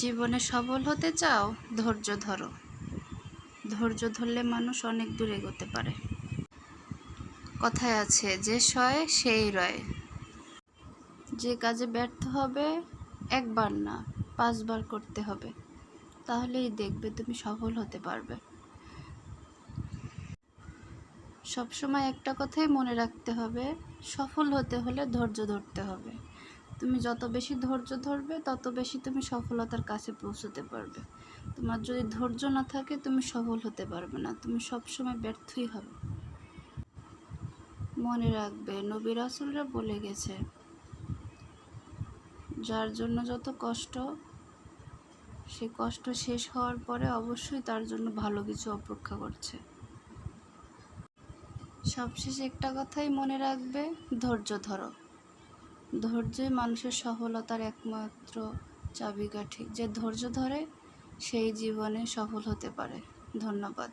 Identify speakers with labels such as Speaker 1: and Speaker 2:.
Speaker 1: জীবনে সফল হতে চাও? ধৈর্য ধরো। ধৈর্য ধরলে মানুষ অনেক দূর এগোতে পারে। কথায় আছে, যে সয় সেই রয়। যে কাজে ব্যর্থ হবে একবার না, 5 বার করতে হবে, তাহলেই দেখবে তুমি সফল হতে পারবে। সবসময় একটা কথাই মনে রাখতে হবে, সফল হতে হলে ধৈর্য ধরতে হবে। তুমি যত বেশি ধৈর্য ধরবে তত বেশি তুমি সফলতার কাছে পৌঁছতে পারবে। তোমার যদি ধৈর্য না থাকে তুমি সফল হতে পারবে না, তুমি সবসময় ব্যর্থই হবে। মনে রাখবে, নবী রাসূলরা বলে গেছে, যার জন্য যত কষ্ট, সে কষ্ট শেষ হওয়ার পরে অবশ্যই তার জন্য ভালো কিছু অপেক্ষা করছে। সবশেষে একটা কথাই মনে রাখবে, ধৈর্য ধরো। ধৈর্যই মানুষের সফলতার একমাত্র চাবিকাঠি। যে ধৈর্য ধরে সেই জীবনে সফল হতে পারে। ধন্যবাদ।